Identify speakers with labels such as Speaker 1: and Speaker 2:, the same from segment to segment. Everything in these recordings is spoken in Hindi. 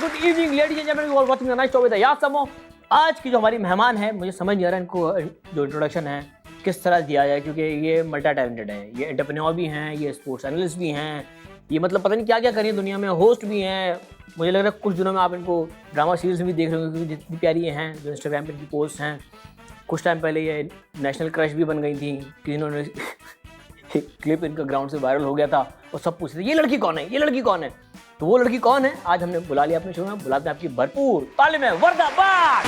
Speaker 1: Good evening ladies and gentleman, you are watching the night show with Yasmo. आज की जो हमारी मेहमान है, मुझे समझ नहीं आ रहा इनको जो इंट्रोडक्शन है किस तरह दिया जाए, क्योंकि ये मल्टी टैलेंटेड है, ये एंटरप्रेन्योर भी हैं, ये स्पोर्ट्स एनालिस्ट भी हैं, ये मतलब पता नहीं क्या क्या करिए दुनिया में, होस्ट भी हैं। मुझे लग रहा है कुछ दिनों में आप इनको ड्रामा सीरीज में भी देख रहे होंगे, क्योंकि जितनी प्यारी ये हैं, जो इंस्टाग्राम पे इनकी पोस्ट हैं। कुछ टाइम पहले ये नेशनल क्रश भी बन गई थी, कि इन्होंने एक क्लिप इनका ग्राउंड से वायरल हो गया था और सब पूछ रहे थे ये लड़की कौन है, ये लड़की कौन है। तो वो लड़की कौन है आज हमने बुला लिया अपने शो में। बुलाते हैं आपकी भरपूर ताली में वर्दा बाग।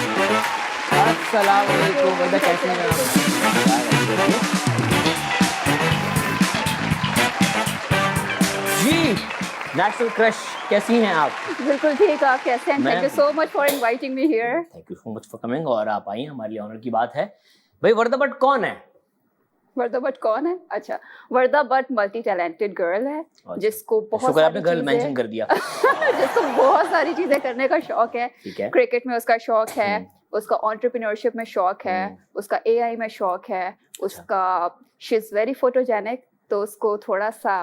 Speaker 1: अस्सलाम वालेकुम वर्दा, कैसे हैं आप? जी नेशनल क्रश, कैसी हैं आप?
Speaker 2: बिल्कुल ठीक, आप कैसे हैं? Thank you so much for inviting me here.
Speaker 1: Thank you so much for coming, और आप आई, हमारे लिए ऑनर की बात है। भाई वर्दा भट्ट कौन है?
Speaker 2: वर्दा भट्ट कौन है? अच्छा, वर्दा भट्ट मल्टी टैलेंटेड गर्ल है, जिसको बहुत सारी
Speaker 1: गर्ल मेंशन कर दिया
Speaker 2: जिसको बहुत सारी चीजें करने का शौक है। क्रिकेट में उसका शौक है, उसका एंटरप्रेन्योरशिप में शौक है, उसका एआई में शौक है, उसका शी इज वेरी फोटोजेनिक, तो उसको थोड़ा सा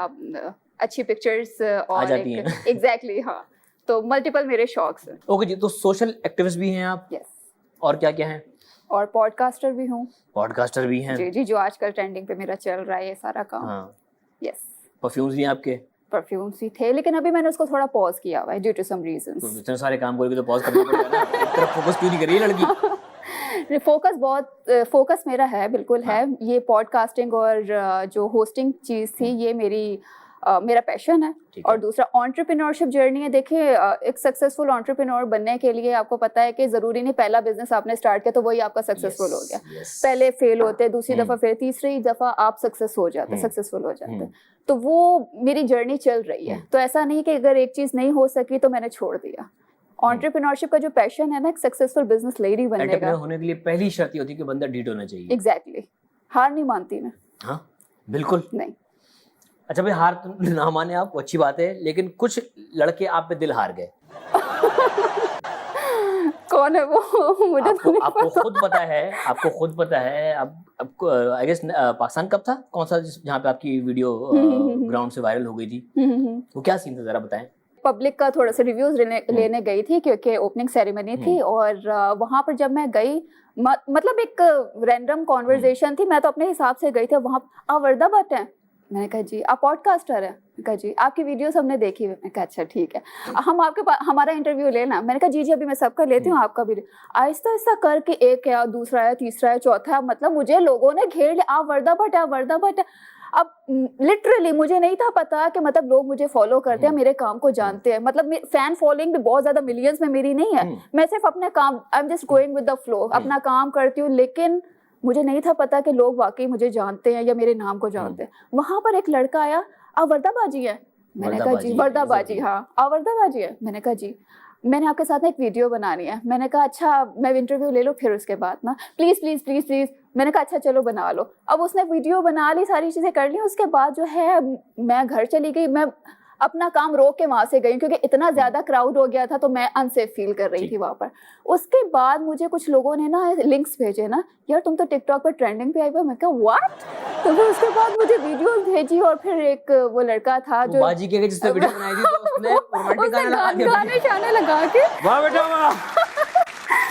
Speaker 2: अच्छी पिक्चर्स और एग्जैक्टली हाँ, तो मल्टीपल मेरे शौक्स हैं।
Speaker 1: ओके जी, तो सोशल एक्टिविस्ट भी हैं आप?
Speaker 2: यस।
Speaker 1: और क्या क्या हैं?
Speaker 2: और पॉडकास्टर भी हूँ।
Speaker 1: पॉडकास्टर भी हैं?
Speaker 2: जी जी, जो आजकल ट्रेंडिंग पे मेरा चल रहा है ये सारा काम।
Speaker 1: हाँ।
Speaker 2: यस।
Speaker 1: परफ्यूम्स भी हैं आपके?
Speaker 2: परफ्यूम्स ही थे, लेकिन अभी मैंने उसको थोड़ा पॉज किया हुआ है ड्यू टू सम रीजंस।
Speaker 1: तो इतने सारे काम करके तो पॉज करना पड़ेगा ना। एक तरफ फोकस क्यों नहीं कर रही है लड़की?
Speaker 2: फोकस मेरा है, बिल्कुल है। ये पॉडकास्टिंग और जो होस्टिंग चीज थी, ये मेरा पैशन है। और दूसरा एंटरप्रेन्योरशिप जर्नी है। देखिए, एक सक्सेसफुल एंटरप्रेन्योर बनने के लिए आपको पता है कि जरूरी नहीं पहला बिजनेस आपने स्टार्ट किया तो वही आपका सक्सेसफुल हो गया। पहले फेल होते, दूसरी दफा फिर तीसरी दफा आप सक्सेसफुल हो जाते। तो वो मेरी जर्नी चल रही है। तो ऐसा नहीं कि अगर एक चीज नहीं हो सकी तो मैंने छोड़ दिया। एंटरप्रेन्योरशिप का जो पैशन है ना, एक सक्सेसफुल बिजनेस लेडी बनने का,
Speaker 1: होने के लिए पहली शर्त होती है कि बंदा ढीठ होना चाहिए।
Speaker 2: एग्जैक्टली। हार नहीं मानती मैं।
Speaker 1: हाँ बिल्कुल
Speaker 2: नहीं।
Speaker 1: अच्छा भाई, हार तो ना माने आप, अच्छी बात है, लेकिन कुछ लड़के आप पे दिल हार गए।
Speaker 2: कौन है वो? मुझे
Speaker 1: आपको खुद पता है, आपको खुद पता है। आपको आई गेस पाकिस्तान कब था, कौन सा जहाँ पे आपकी वीडियो ग्राउंड से वायरल हो गई थी? वो क्या सीन था, जरा बताएं।
Speaker 2: पब्लिक का थोड़ा सा रिव्यूज लेने गई थी, क्योंकि ओपनिंग सेरेमनी थी। और वहां पर जब मैं गई, मतलब एक रैंडम कॉन्वर्जेशन थी, मैं तो अपने हिसाब से गई थी। वहाँ आप वर्दा भट्ट हैं? मैंने कहा जी। आप पॉडकास्टर है? मैंने कहा जी। आपकी वीडियोस हमने देखी है। मैंने कहा अच्छा ठीक है, हम आपके पास हमारा इंटरव्यू लेना। मैंने कहा जी जी, अभी मैं सबका लेती हूँ, आपका भी। आहिस्ता आहिस्ता करके एक है, दूसरा है, तीसरा है, चौथा है, मतलब मुझे लोगों ने घेर लिया। आप वर्दा भट्ट है, आप वर्दा भट्ट है। अब लिटरली मुझे नहीं था पता कि मतलब लोग मुझे फॉलो करते हैं, मेरे काम को जानते हैं। मतलब फैन फॉलोइंग भी बहुत ज्यादा मिलियंस में मेरी नहीं है। मैं सिर्फ अपने काम, I am just going with the flow, अपना काम करती हूँ। लेकिन मुझे नहीं था पता कि लोग वाकई मुझे जानते हैं या मेरे नाम को जानते हैं। वहां पर एक लड़का आया, आप वर्दा बाजी है? मैंने कहा जी। वर्दा बाजी? हाँ। आप वर्दा बाजी है? मैंने कहा जी। मैंने आपके साथ एक वीडियो बनानी है। मैंने कहा अच्छा, मैं इंटरव्यू ले लूँ फिर उसके बाद ना, प्लीज प्लीज प्लीज प्लीज। मैंने कहा अच्छा चलो बना लो। अब उसने वीडियो बना ली, सारी चीजें कर ली। उसके बाद जो है मैं घर चली गई। मैं अपना काम रोक के वहां से गई, क्योंकि इतना ज्यादा क्राउड हो गया था, तो मैं अनसेफ फील कर रही थी वहां पर। उसके बाद मुझे कुछ लोगों ने ना लिंक्स भेजे ना, यार तुम तो टिकटॉक पर ट्रेंडिंग पे आई हुई। मैं कहा व्हाट? तो फिर उसके बाद मुझे वीडियोस भेजी, और फिर एक वो लड़का था जो
Speaker 1: बाजी के जिसने वीडियो बनाई थी, तो उसने रोमांटिक
Speaker 2: गाने शाने लगा के,
Speaker 1: वाह बेटा वाह,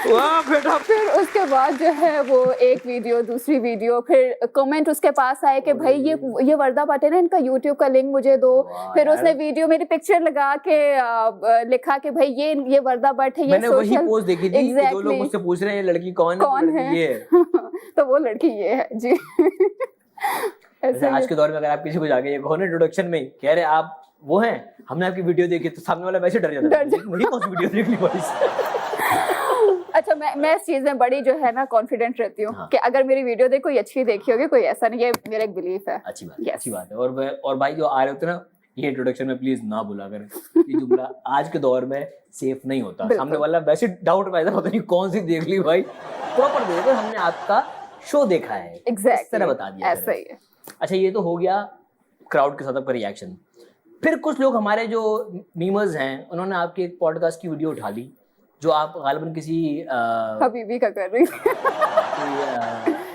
Speaker 1: वाह बेटा।
Speaker 2: फिर उसके बाद जो है वो एक वीडियो, दूसरी वीडियो, फिर कमेंट उसके पास आए कि भाई ये वर्दा भट्ट है ना, इनका यूट्यूब का लिंक मुझे दो। फिर उसने वीडियो मेरी पिक्चर लगा के लिखा कि भाई ये वर्दा भट्ट है।
Speaker 1: मैंने वही पोस्ट देखी थी कि जो लोग मुझसे पूछ रहे हैं लड़की कौन है? ये
Speaker 2: तो वो लड़की ये है जी।
Speaker 1: आज के दौर में अगर आप किसी को जाके ये कौन इंट्रोडक्शन में कह रहे आप वो हैं, हमने आपकी वीडियो देखी, तो सामने वाला वैसे डर जाता है, मुझे कौन सी वीडियो देख ली भाई।
Speaker 2: अच्छा, मैं इस चीज में बड़ी जो है ना कॉन्फिडेंट रहती हूँ कि अगर मेरी वीडियो देख कोई अच्छी देखी होगी, कोई ऐसा नहीं है, मेरा एक बिलीफ है।
Speaker 1: अच्छी बात है, अच्छी बात है। और भाई जो आ रहे होते ना, ये इंट्रोडक्शन में प्लीज ना भूला करें, ये जुमला आज के दौर में सेफ नहीं होता। सामने वाला वैसे डाउट में पता नहीं कौन सी देख ली भाई, प्रॉपर देखो हमने आपका शो देखा है, इस तरह बता दिया।
Speaker 2: ऐसा ही है।
Speaker 1: अच्छा, ये तो हो गया क्राउड के साथ आपका रिएक्शन। फिर कुछ लोग हमारे जो मीमर्स हैं, उन्होंने आपके एक पॉडकास्ट की वीडियो उठा ली, जो आप गालिबन किसी
Speaker 2: हबीबी का कर रही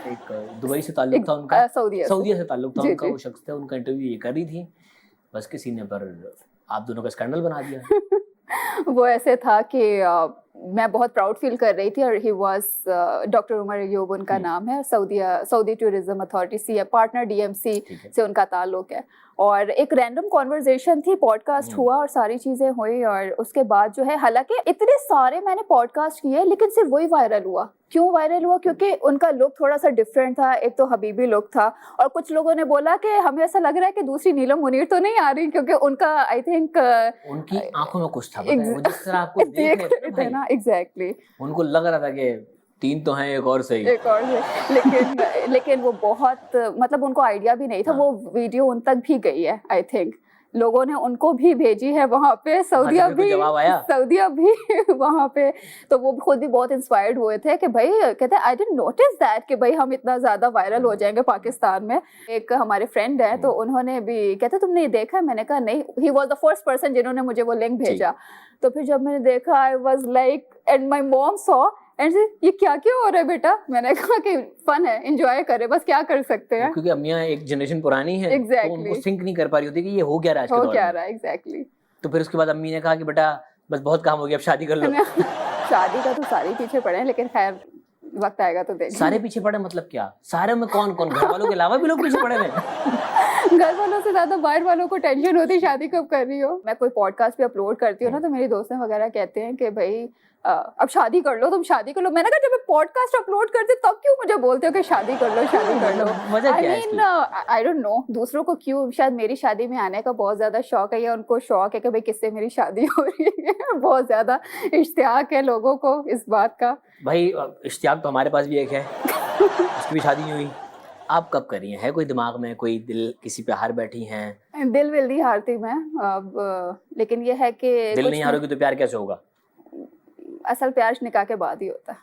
Speaker 1: एक दुबई से ताल्लुक था उनका,
Speaker 2: सऊदीया
Speaker 1: से ताल्लुक था उनका, वो शख्स था, उनका इंटरव्यू ये कर रही थी। बस किसी ने पर आप दोनों का स्कैंडल बना दिया।
Speaker 2: वो ऐसे था कि मैं बहुत प्राउड फील कर रही थी और he was doctor Umar Ayub उनका नाम है, सऊदी टूरिज्म अथॉरिटी सी पार्टनर डीएमसी से उनका ताल्लुक है। और एक रैंडम कॉन्वर्जेशन थी, पॉडकास्ट हुआ और सारी चीजें हुई। और उसके बाद जो है, हालांकि इतने सारे मैंने पॉडकास्ट किए लेकिन सिर्फ वही वायरल हुआ। क्यों वायरल हुआ? क्योंकि उनका लुक थोड़ा सा डिफरेंट था, एक तो हबीबी लुक था, और कुछ लोगों ने बोला कि हमें ऐसा लग रहा है कि दूसरी नीलम मुनीर तो नहीं आ रही, क्योंकि उनका आई थिंक
Speaker 1: उनकी आंखों में कुछ था, पता है? वो जिस तरह आपको देख रहे थे
Speaker 2: ना, एग्जैक्टली
Speaker 1: उनको लग रहा था कि 3 तो हैं, एक और सही।
Speaker 2: लेकिन वो बहुत, मतलब उनको आइडिया भी नहीं था। वो वीडियो उन तक भी गई है, आई थिंक लोगों ने उनको भी भेजी है वहाँ पे, सऊदिया भी वहाँ पे। तो वो खुद भी बहुत इंस्पायर्ड हुए थे कि भाई, कहते आई डिडंट नोटिस दैट कि भाई हम इतना ज्यादा वायरल हो जाएंगे पाकिस्तान में। एक हमारे फ्रेंड है, तो उन्होंने भी कहते तुमने ये देखा? मैंने कहा नहीं। He was the first person जिन्होंने मुझे वो लिंक भेजा। तो फिर जब मैंने देखा, I was like, and my mom saw and ये क्या हो रहा है बेटा? मैंने कहा कि फन है, एंजॉय करे, बस क्या कर सकते हैं।
Speaker 1: क्योंकि अम्मियां एक जनरेशन पुरानी है, तो उनको सिंक नहीं कर पा रही होती कि ये हो क्या रहा है,
Speaker 2: हो क्या रहा है। एग्जैक्टली।
Speaker 1: तो फिर उसके बाद अम्मी ने कहा कि बेटा बस बहुत काम हो गया, अब शादी कर लो।
Speaker 2: शादी का तो सारे पीछे पड़े हैं, लेकिन खैर वक्त आएगा तो देखेंगे।
Speaker 1: सारे पीछे पड़े मतलब क्या? सारे में कौन कौन? घर वालों के अलावा भी लोग पीछे पड़े हैं।
Speaker 2: घर वालों से ज्यादा बाहर वालों को टेंशन होती शादी कब कर रही हो। मैं कोई पॉडकास्ट पे अपलोड करती हूँ ना, तो मेरी दोस्तें वगैरह कहते हैं कि भाई अब शादी कर लो, तुम शादी कर लो। मैंने कहा जब मैं पॉडकास्ट अपलोड करती तब क्यों मुझे बोलते हो कि शादी कर लो, शादी कर लो? I mean I don't know दूसरों को क्यों, शायद मेरी शादी में आने का बहुत ज्यादा शौक है, या उनको शौक है कि भाई किससे मेरी शादी हो रही है। बहुत ज्यादा इश्तियाक है लोगों को इस बात का।
Speaker 1: भाई इश्तियाक तो हमारे पास भी एक है, उसकी भी शादी नहीं हुई। आप कब कर रही हैं? है कोई दिमाग में, कोई दिल किसी पे हार बैठी हैं?
Speaker 2: दिल विल नहीं हारती मैं अब, लेकिन ये है कि
Speaker 1: दिल नहीं हारोगी तो प्यार कैसे होगा?
Speaker 2: असल प्यार निकाह के बाद ही होता है।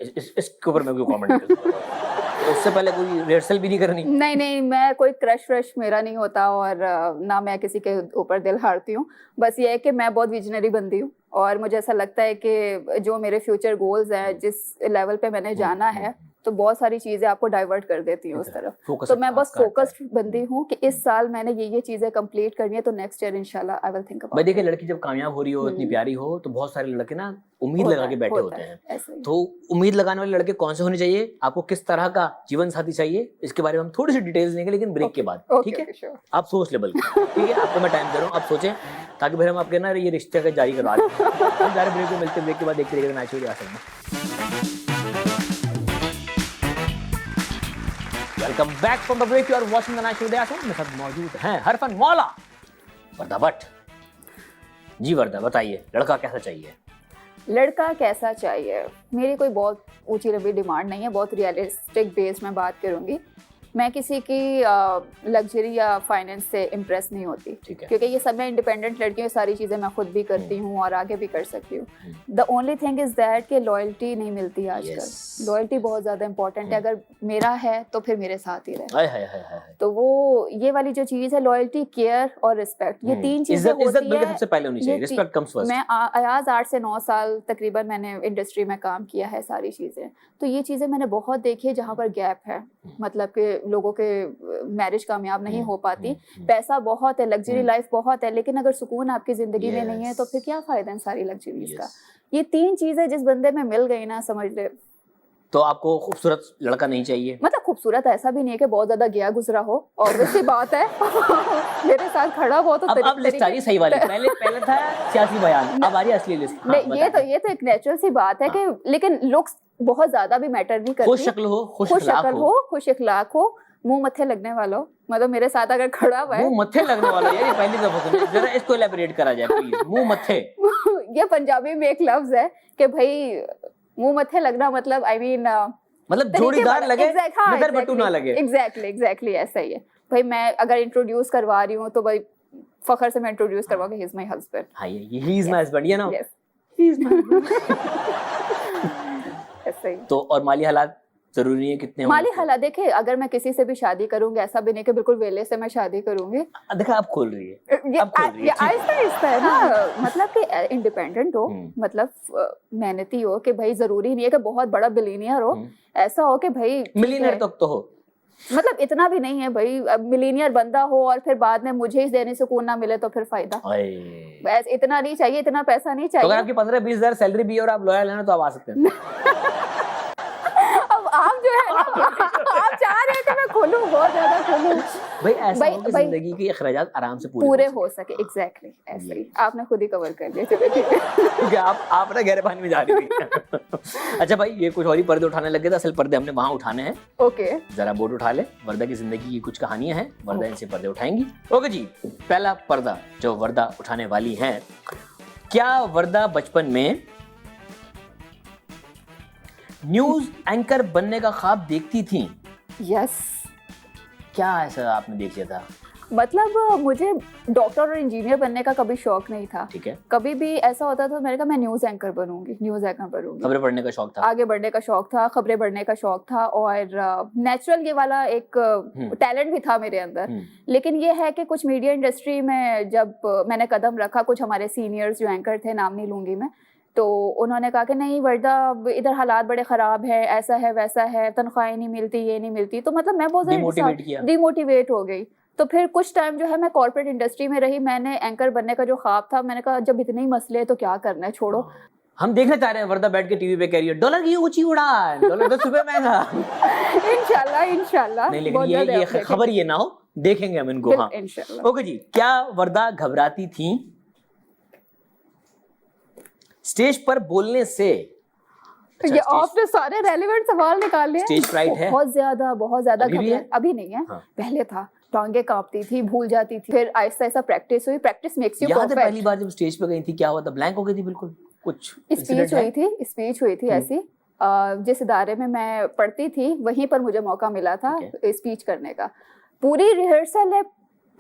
Speaker 1: इसके ऊपर मैं कोई कमेंट नहीं करूंगा। उससे पहले कोई रिहर्सल भी नहीं करनी?
Speaker 2: नहीं, मैं कोई क्रश व्रश मेरा नहीं होता, और ना मैं किसी के ऊपर दिल हारती हूँ। बस ये है कि मैं बहुत विजनरी बंदी हूँ, और मुझे ऐसा लगता है कि जो मेरे फ्यूचर गोल्स हैं, जिस लेवल पे मैंने जाना है, तो बहुत सारी चीजें आपको डाइवर्ट कर देती हैं उस तरफ। तो मैं बस फोकस्ड बंदी हूँ कि इस साल मैंने ये चीजें कंप्लीट करनी है, तो नेक्स्ट ईयर इंशाल्लाह आई विल थिंक अबाउट।
Speaker 1: भाई देखिए, लड़की जब कामयाब हो रही हो, इतनी प्यारी हो, तो बहुत सारे लड़के ना उम्मीद लगा के बैठे होते हैं। तो उम्मीद लगाने वाले लड़के कौन से होने चाहिए? आपको किस तरह का जीवन साथी चाहिए? इसके बारे में हम थोड़ी सी डिटेल्स लेंगे, लेकिन ब्रेक के बाद, ठीक है? आप सोच ले, बल्कि ठीक है, आपको मैं टाइम दे रहा हूँ, आप सोचें, ताकि फिर हम आपके ना ये रिश्ते का जारी करवा दें। हम सारे ब्रेक में मिलते हैं, ब्रेक के बाद देखते रहेंगे मैच हो सकते। Welcome back from the break, you are watching the national Uday. मेरे साथ मौजूद हैं हरफन मौला, वर्दा भट्ट। जी वर्दा, बताइए लड़का कैसा चाहिए?
Speaker 2: लड़का कैसा चाहिए? मेरी कोई बहुत ऊंची लंबी डिमांड नहीं है, बहुत रियलिस्टिक बेस में बात करूंगी। मैं किसी की लग्जरी या फाइनेंस से इम्प्रेस नहीं होती, क्योंकि ये सब मैं इंडिपेंडेंट लड़की हूँ, सारी चीज़ें मैं खुद भी करती हूँ और आगे भी कर सकती हूँ। The only thing is that कि लॉयल्टी नहीं मिलती आजकल। लॉयल्टी बहुत ज़्यादा इंपॉर्टेंट है। अगर मेरा है तो फिर मेरे साथ ही रहे। तो वो ये वाली जो चीज़ है, लॉयल्टी, केयर और रिस्पेक्ट, ये 3 चीज़ें होती है।
Speaker 1: सबसे पहले होनी चाहिए, रिस्पेक्ट कम्स फर्स्ट।
Speaker 2: मैं आज 8 से 9 साल तकरीबन मैंने इंडस्ट्री में काम किया है, सारी चीज़ें, तो ये चीज़ें मैंने बहुत देखी है जहाँ पर गैप है। मतलब कि लोगों के मैरिज कामयाब नहीं हो पाती, पैसा बहुत है, लग्जरी लाइफ बहुत है, लेकिन अगर सुकून आपकी जिंदगी में नहीं है तो फिर क्या फायदा इन सारी लग्जरीज का। ये 3 चीजें जिस बंदे में मिल गई ना, समझ ले।
Speaker 1: तो आपको खूबसूरत लड़का नहीं चाहिए?
Speaker 2: मतलब खूबसूरत ऐसा भी नहीं है कि बहुत ज्यादा गया गुजरा हो, ऑब्वियसली बात है। मेरे साथ खड़ा हो तो
Speaker 1: अब लिस्ट आ रही सही वाली। पहले था सियासी बयान, अब आ रही असली लिस्ट।
Speaker 2: नहीं, ये तो एक नेचुरल सी बात है कि, लेकिन लुक्स बहुत ज्यादा भी मैटर नहीं करती।
Speaker 1: खुश शक्ल हो,
Speaker 2: खुश अखलाक हो, मुंह मत्थे लगने वाला हो। मतलब मेरे साथ अगर खड़ा हुआ है,
Speaker 1: मुंह मत्थे लगने वाला, ये पहली दफा सुनी। जरा इसको एलैबोरेट करा जाए प्लीज। मुंह मत्थे
Speaker 2: ये पंजाबी में एक लफ्ज है कि भाई मुंह मत्थे लगना, मतलब आई मीन
Speaker 1: मतलब जोड़ीदार लगे, मगर बटू ना लगे।
Speaker 2: एग्जैक्टली ऐसा ही है भाई। मैं अगर इंट्रोड्यूस करवा रही हूँ तो भाई फखर से मैं इंट्रोड्यूस करवाऊंगी, ही इज माय हस्बैंड।
Speaker 1: हां, he is my husband, you know, he is my husband.
Speaker 2: ऐसा ही।
Speaker 1: तो और माली हालात जरूरी है कितने?
Speaker 2: माली हालात देखिए, अगर मैं किसी से भी शादी करूंगी, ऐसा भी नहीं कि बिल्कुल वेले से मैं शादी करूंगी।
Speaker 1: देखा, आप खोल रही है,
Speaker 2: आहिस्ता है ना। मतलब कि इंडिपेंडेंट हो, मतलब मेहनती हो, कि भाई जरूरी नहीं है कि बहुत बड़ा बिलियनियर हो। ऐसा हो कि भाई
Speaker 1: मिलियनियर तक तो हो।
Speaker 2: मतलब इतना भी नहीं है भाई, अब मिलीनियर बंदा हो और फिर बाद में मुझे ही देने सुकून ना मिले तो फिर फायदा। बस इतना नहीं चाहिए, इतना पैसा नहीं
Speaker 1: तो अगर
Speaker 2: चाहिए।
Speaker 1: आपकी 15-20 हजार सैलरी भी है और आप लॉयल हैं ना तो आप आ सकते हैं।
Speaker 2: अब आप जो है ना, आप चाह रहे हैं कि मैं खोलूं, बहुत ज्यादा खोलूं
Speaker 1: भाई ऐसा
Speaker 2: भाई-
Speaker 1: हो कि
Speaker 2: भाई-
Speaker 1: जिंदगी के अखराजात आराम से
Speaker 2: पूरे हो सके। एग्जैक्टली ऐसे ही आपने खुद ही कवर कर लिया। चलो ठीक है।
Speaker 1: क्योंकि आप ना गहरे पानी में जा रही थी। अच्छा भाई, ये कुछ और ही पर्दे उठाने लगे थे, असल पर्दे हमने वहां उठाने हैं।
Speaker 2: ओके,
Speaker 1: जरा बोर्ड उठा ले। वर्दा की जिंदगी की कुछ कहानियां हैं, वर्दा इनसे पर्दे उठाएंगी। ओके जी, पहला पर्दा जो वर्दा उठाने वाली है, क्या वर्दा बचपन में न्यूज एंकर बनने का ख्वाब देखती थी?
Speaker 2: यस।
Speaker 1: क्या ऐसा आपने देख लिया था?
Speaker 2: मतलब मुझे डॉक्टर और इंजीनियर बनने का कभी शौक नहीं था।
Speaker 1: ठीक है।
Speaker 2: कभी भी ऐसा होता था मैंने कहा मैं न्यूज़ एंकर बनूंगी, न्यूज़ एंकर बनूंगी।
Speaker 1: खबरें पढ़ने का शौक था?
Speaker 2: आगे बढ़ने का शौक था, खबरें बढ़ने का शौक था, और नेचुरल ये वाला एक टैलेंट भी था मेरे अंदर। लेकिन ये है कि कुछ मीडिया इंडस्ट्री में जब मैंने कदम रखा, कुछ हमारे सीनियर्स जो एंकर थे, नाम नहीं लूंगी मैं, तो उन्होंने कहा कि नहीं वर्दा, इधर हालात बड़े ख़राब है, ऐसा है वैसा है, तनख्वाहें नहीं मिलती, ये नहीं मिलती। तो मतलब मैं बहुत डिमोटिवेट हो गई। तो फिर कुछ टाइम जो है मैं कॉर्पोरेट इंडस्ट्री में रही। मैंने एंकर बनने का जो ख्वाब था, मैंने कहा जब इतने ही मसले हैं तो क्या करना है, छोड़ो।
Speaker 1: हम देखना चाह रहे हैं वर्दा बैठ के टीवी पे कह रही है डॉलर की ऊंची उड़ान, डॉलर 10 रुपए महंगा।
Speaker 2: इंशाल्लाह
Speaker 1: नहीं, लेकिन ये खबर ये ना हो, देखेंगे हम इनको। हाँ,
Speaker 2: इंशाल्लाह।
Speaker 1: ओके जी, क्या वर्दा घबराती थी स्टेज पर बोलने से?
Speaker 2: ये आपने सारे रेलेवेंट सवाल निकाल लिए।
Speaker 1: स्टेज फ्राइट है?
Speaker 2: बहुत ज्यादा
Speaker 1: अभी भी है?
Speaker 2: अभी नहीं है।
Speaker 1: हाँ।
Speaker 2: पहले था, टांगे कांपती थी, भूल जाती थी, फिर आहिस्ता आहिस्ता प्रैक्टिस हुई। प्रैक्टिस मेक्स यू
Speaker 1: याद है
Speaker 2: परफेक्ट।
Speaker 1: पहली बार जब स्टेज पे गई थी क्या हुआ था? ब्लैंक हो गई थी बिल्कुल? कुछ
Speaker 2: स्पीच हुई थी ऐसी। जिस इदारे में मैं पढ़ती थी वहीं पर मुझे मौका मिला था स्पीच करने का। पूरी रिहर्सल है,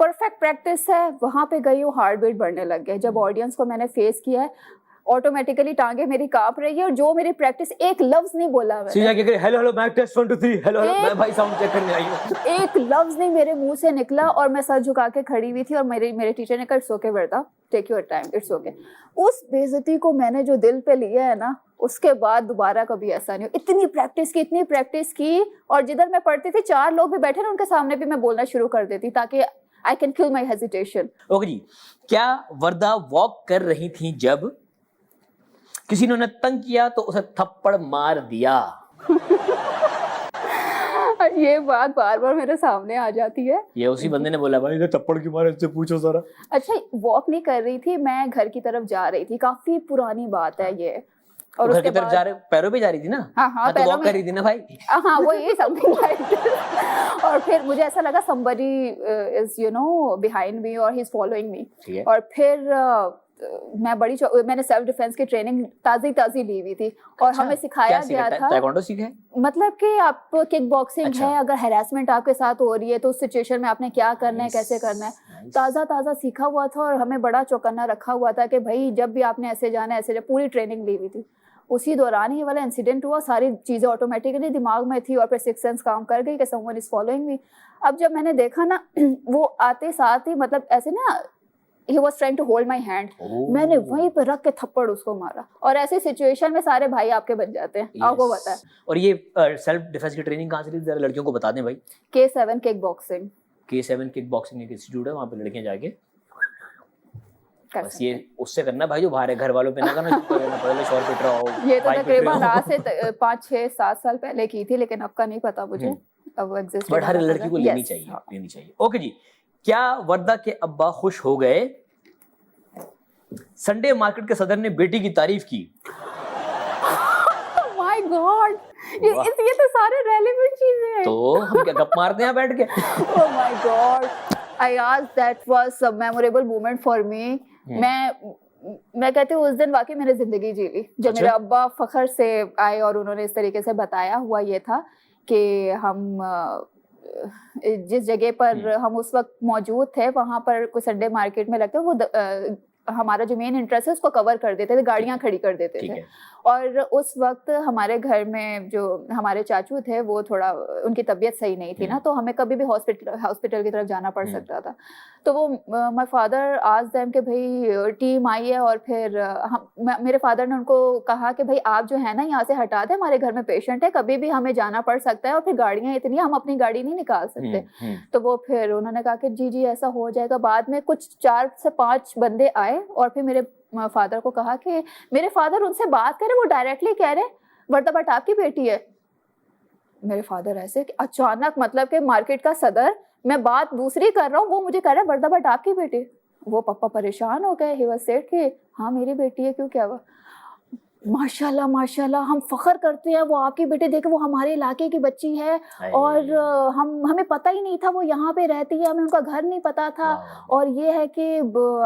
Speaker 2: परफेक्ट प्रैक्टिस है, वहां पे गई हूँ, हार्ट बीट बढ़ने लग गए। जब ऑडियंस को मैंने फेस किया है, ऑटोमेटिकली टांगे मेरी कांप रही है, और जो मेरी प्रैक्टिस, एक लफ्ज नहीं बोला मैंने।
Speaker 1: सीधा क्या करे, hello hello mike test 1 2 3, hello hello, मैं भाई साउंड चेक करने आई हूं।
Speaker 2: एक लफ्ज नहीं मेरे मुंह से निकला, और मैं सर झुका के खड़ी हुई थी, और मेरे टीचर ने कहा it's okay Warda, take your time, it's okay. उस बेइज्जती को मैंने जो दिल पे लिया है ना, उसके बाद दोबारा कभी ऐसा नहीं हो। इतनी प्रैक्टिस की, और जिधर मैं पढ़ती थी 4 लोग भी बैठे ना, उनके सामने भी मैं बोलना शुरू कर देती ताकि I can kill my hesitation.
Speaker 1: Okay जी, क्या वर्दा वॉक कर रही थी जब किसी ने उन्हें तंग किया तो उसे थप्पड़ मार दिया?
Speaker 2: ये बात बार बार मेरे सामने आ जाती है।
Speaker 1: ये उसी बंदे ने बोला भाई थप्पड़ क्यों मारे, इससे पूछो जरा।
Speaker 2: अच्छा, वॉक नहीं कर रही थी मैं, घर की तरफ जा रही थी, काफी पुरानी बात है ये। और
Speaker 1: घर की तरफ जा रहे, पैरों पे जा रही थी ना?
Speaker 2: हाँ,
Speaker 1: तो वॉक कर रही थी ना भाई।
Speaker 2: हाँ, वो ये समथिंग लाइक। और फिर मुझे ऐसा लगा somebody is behind me और he is following me। और फिर मैंने सेल्फ डिफेंस की ट्रेनिंग ताजी ली हुई थी, और हमें सिखाया गया था।
Speaker 1: ताइक्वांडो सीखा है?
Speaker 2: मतलब कि आप किक बॉक्सिंग है, अगर हैरेसमेंट आपके साथ हो रही है तो उस सिचुएशन में आपने क्या करना है, कैसे करना है, ताजा सीखा हुआ था। और हमें बड़ा चौकन्ना रखा हुआ था कि भाई जब भी आपने ऐसे जाना है, ऐसे पूरी ट्रेनिंग ली हुई थी। उसी दौरान ही वाला इंसिडेंट हुआ, सारी चीजें ऑटोमेटिकली दिमाग में थी, और फिर सिक्स सेंस काम कर गई कि समवन इज फॉलोइंग मी। अब जब मैंने देखा ना, वो आते साथ ही मतलब ऐसे ना, he was trying to hold my hand, मैंने वहीं पर रख के थप्पड़ उसको मारा। और ऐसी सिचुएशन में सारे भाई आपके बन जाते हैं। आपको पता है।
Speaker 1: और ये सेल्फ डिफेंस की ट्रेनिंग कहाँ से ली? जरा लड़कियों को बता दें भाई।
Speaker 2: K7 kick boxing.
Speaker 1: K7 kick boxing एक इंस्टीट्यूट है, वहाँ पे लड़कियां जाके बस
Speaker 2: ये
Speaker 1: उससे करना भाई जो बाहर है, घर वालों पे ना करना, पहले शोर पिट रहा हो।
Speaker 2: ये तो तकरीबन आज से 5 6 7 साल पहले की थी, लेकिन अब का नहीं पता मुझे, अब वो एग्जिस्ट।
Speaker 1: बट हर लड़की को लेनी चाहिए। ओके जी, क्या वर्दा के अब्बा खुश हो गए? संडे मार्केट के सदर ने बेटी की तारीफ की।
Speaker 2: माय गॉड, ये तो सारे रेलेवेंट चीजें हैं।
Speaker 1: तो हम क्या गप मारते हैं बैठ के?
Speaker 2: ओह माय गॉड, आई आज that was a memorable moment for me. मैं कहती हूँ उस दिन वाकई मैंने जिंदगी जी ली, जब मेरे अब्बा फखर से आए और उन्होंने इस तरीके से बताया। हुआ ये था कि हम जिस जगह पर हम उस वक्त मौजूद थे, वहां पर कोई संडे मार्केट में लगता है, वो हमारा जो मेन इंटरेस्ट है उसको कवर कर देते थे, गाड़ियां खड़ी कर देते
Speaker 1: ठीक
Speaker 2: थे।
Speaker 1: है।
Speaker 2: और उस वक्त हमारे घर में जो हमारे चाचू थे वो थोड़ा उनकी तबीयत सही नहीं थी ना, तो हमें कभी भी हॉस्पिटल की तरफ जाना पड़ सकता था। तो वो माय फादर आज देम कि भाई टीम आई है, और फिर मेरे फादर ने उनको कहा कि भाई आप जो है ना यहाँ से हटा दें, हमारे घर में पेशेंट है, कभी भी हमें जाना पड़ सकता है, और फिर गाड़ियाँ इतनी हम अपनी गाड़ी नहीं निकाल सकते। तो वो फिर उन्होंने कहा कि जी जी ऐसा हो जाएगा। बाद में कुछ 4 से 5 बंदे आए और फिर मेरे फादर को कहा कि मेरे फादर उनसे बात करे, वो डायरेक्टली कह रहे वर्दा भट्ट आपकी बेटी है। मेरे फादर ऐसे कि अचानक, मतलब कि मार्केट का सदर, मैं बात दूसरी कर रहा हूँ, वो मुझे कह रहा है वर्दा भट्ट आपकी बेटी। वो पापा परेशान हो गए। ही वाज सेड कि हाँ मेरी बेटी है, क्यों क्या हुआ? माशाल्लाह माशाल्लाह, हम फख्र करते हैं, वो आपकी बेटी, देखे वो हमारे इलाके की बच्ची है, और हमें पता ही नहीं था वो यहाँ पे रहती है, हमें उनका घर नहीं पता था। और ये है कि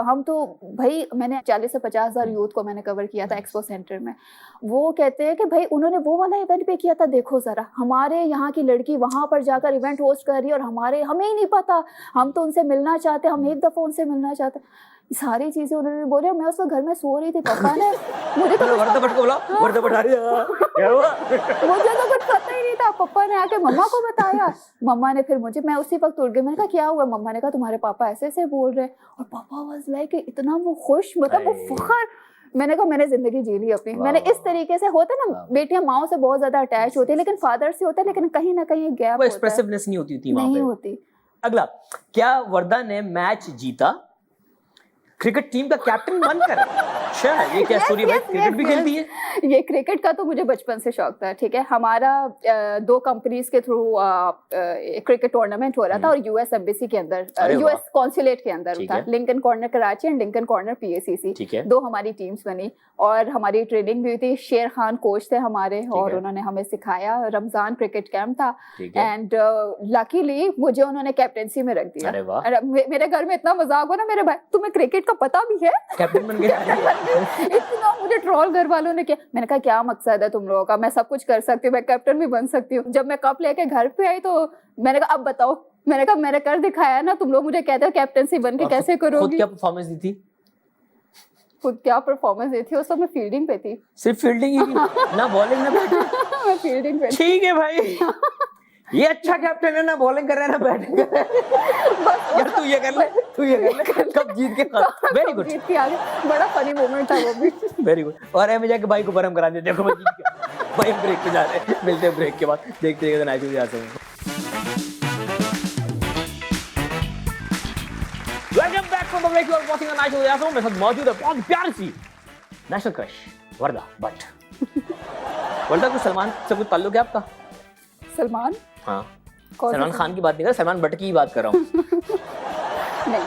Speaker 2: हम तो भाई, मैंने 40 से 50 हज़ार यूथ को मैंने कवर किया था एक्सपो सेंटर में। वो कहते हैं कि भाई उन्होंने वो वाला इवेंट पे किया था, देखो जरा हमारे यहाँ की लड़की वहाँ पर जाकर इवेंट होस्ट कर रही है, और हमें ही नहीं पता, हम तो उनसे मिलना चाहते, हम एक दफ़ा उनसे मिलना चाहते। सारी चीजें उन्होंने बोले। मैं उस वक्त घर में सो रही थी, पापा ने मुझे तो
Speaker 1: वर्दा भट्ट को बोला, वर्दा भट्ट आ रही है, क्या हुआ?
Speaker 2: मुझे तो कुछ पता ही नहीं था। पापा ने आके मम्मा को बताया, मम्मा ने फिर मुझे, मैं उसी वक्त उठ गई। मैंने कहा क्या हुआ? मम्मा ने कहा तुम्हारे पापा ऐसे ऐसे बोल रहे हैं। और पापा वाज लाइक इतना वो खुश, मतलब वो फख्र। मैंने कहा मैंने जिंदगी जी ली अपनी। मैंने इस तरीके से, होता है ना बेटियां माओ से बहुत ज्यादा अटैच होती है, लेकिन फादर से होता है, लेकिन कहीं ना कहीं गैप होता है,
Speaker 1: एक्सप्रेसिवनेस नहीं होती थी वहां पे,
Speaker 2: नहीं होती।
Speaker 1: अगला, क्या वर्दा ने मैच जीता क्रिकेट टीम का कैप्टन बनकर? अच्छा, ये क्या स्टोरी है? क्रिकेट भी खेलती है?
Speaker 2: ये क्रिकेट का तो मुझे बचपन से शौक था। ठीक है, हमारा 2 कंपनीज के थ्रू क्रिकेट टूर्नामेंट हो रहा था, और यूएस एम्बेसी के अंदर, यूएस कॉन्सुलेट के अंदर था। Lincoln corner Karachi and Lincoln corner PACC, 2 हमारी टीम्स बनी, और हमारी ट्रेनिंग भी हुई थी। शेर खान कोच थे हमारे, और उन्होंने हमें सिखाया। रमजान क्रिकेट कैंप था, एंड लकीली मुझे उन्होंने कैप्टेंसी में रख दिया। मेरे घर में इतना मजाक हुआ ना, मेरे भाई तुम्हें क्रिकेट का पता भी है,
Speaker 1: कैप्टन बन गया।
Speaker 2: इतना मुझे ट्रोल घर वालों ने किया। मैंने कहा क्या मकसद है तुम लोगों का? मैं सब कुछ कर सकती हूँ, मैं कैप्टन भी बन सकती हूँ। जब मैं कप लेके घर पे आई तो मैंने कहा अब बताओ। मैंने कहा मैंने कर दिखाया ना, तुम लोग मुझे कहते हो कैप्टेंसी बन के कैसे करोगी?
Speaker 1: खुद क्या परफॉर्मेंस दी थी?
Speaker 2: खुद क्या परफॉर्मेंस दी थी? उस समय फील्डिंग पे थी।
Speaker 1: सिर्फ फील्डिंग ही ना बॉलिंग ना बैटिंग?
Speaker 2: मैं फील्डिंग पे।
Speaker 1: ठीक है भाई, ये अच्छा कैप्टन है, ना बॉलिंग कर रहा है ना बैटिंग कर रहा है। यार तू ये कर ले, तू ये कर ले, कब जीत के। वेरी गुड,
Speaker 2: जीत के आगे बड़ा फनी मोमेंट था वो भी।
Speaker 1: Very good. और एम जाके भाई को बरम करा दे, देखो मैं जीत गया भाई। हम ब्रेक पे जा रहे हैं, मिलते हैं ब्रेक के बाद, देखते हैं नाइट में आ सकते। Welcome back from the break, you are watching the night show with मेरे साथ मौजूद है बहुत प्यारी सी नेशनल क्रश वर्दा भट्ट। वर्दा को सलमान से कुछ ताल्लुक है आपका?
Speaker 2: सलमान?
Speaker 1: हाँ, सलमान खान की बात नहीं कर रहा, सलमान भट्ट की बात कर रहा हूँ।
Speaker 2: नहीं,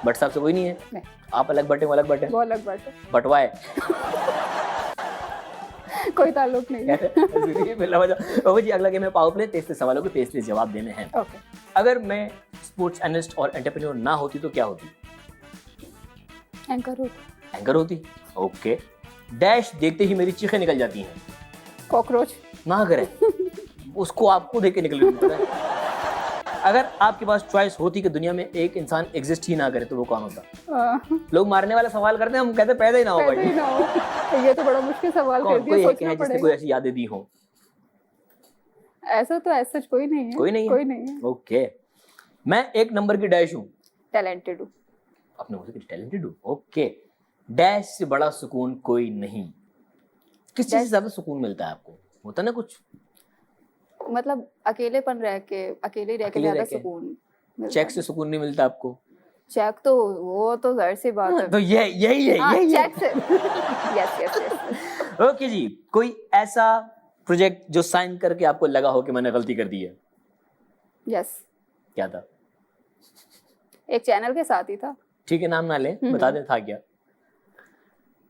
Speaker 1: भट्ट साहब से कोई नहीं है?
Speaker 2: नहीं।
Speaker 1: आप अलग भट्ट, वो अलग भट्ट है?
Speaker 2: वो अलग भट्ट है।
Speaker 1: भटवा है?
Speaker 2: कोई ताल्लुक नहीं है।
Speaker 1: ओके जी, अगला गेम है पावर प्ले। 33 सवालों के 33 जवाब देने हैं।
Speaker 2: ओके।
Speaker 1: अगर मैं स्पोर्ट्स एनालिस्ट और एंटरप्रेन्योर ना होती तो क्या होती?
Speaker 2: एंकर होती।
Speaker 1: एंकर होती, ओके। डैश देखते ही मेरी चीखें निकल जाती हैं।
Speaker 2: कॉकरोच।
Speaker 1: ना करे उसको आपको देख के निकल रही है। अगर आपके पास चॉइस होती कि दुनिया में एक इंसान एग्जिस्ट ही ना करे तो वो कौन होता? लोग मारने वाला सवाल करते हैं, हम कहते हैं पैदा ही ना हो भाई।
Speaker 2: ये तो बड़ा मुश्किल सवाल कर दिया, सोचना पड़ेगा।
Speaker 1: जिसने कोई ऐसी यादें दी हो?
Speaker 2: ऐसा तो ऐसा कोई नहीं है।
Speaker 1: कोई नहीं है। ओके, मैं 1 नंबर की डैश हूँ।
Speaker 2: टैलेंटेड हूँ।
Speaker 1: अपने मुझे टैलेंटेड हूँ, ओके। डैश से बड़ा सुकून कोई नहीं। किस चीज से ज्यादा सुकून मिलता है आपको? होता ना कुछ,
Speaker 2: मतलब अकेलेपन रह के ज्यादा सुकून मिलता है।
Speaker 1: चेक से सुकून नहीं मिलता आपको?
Speaker 2: चेक तो वो तो जाहिर सी बात है।
Speaker 1: तो यही है
Speaker 2: चेक से। यस।
Speaker 1: ओके जी, कोई ऐसा प्रोजेक्ट जो साइन करके आपको लगा हो कि मैंने गलती कर दी है?
Speaker 2: यस।
Speaker 1: क्या था?
Speaker 2: एक चैनल के साथ ही था।
Speaker 1: ठीक है, नाम ना ले, बता दे था क्या।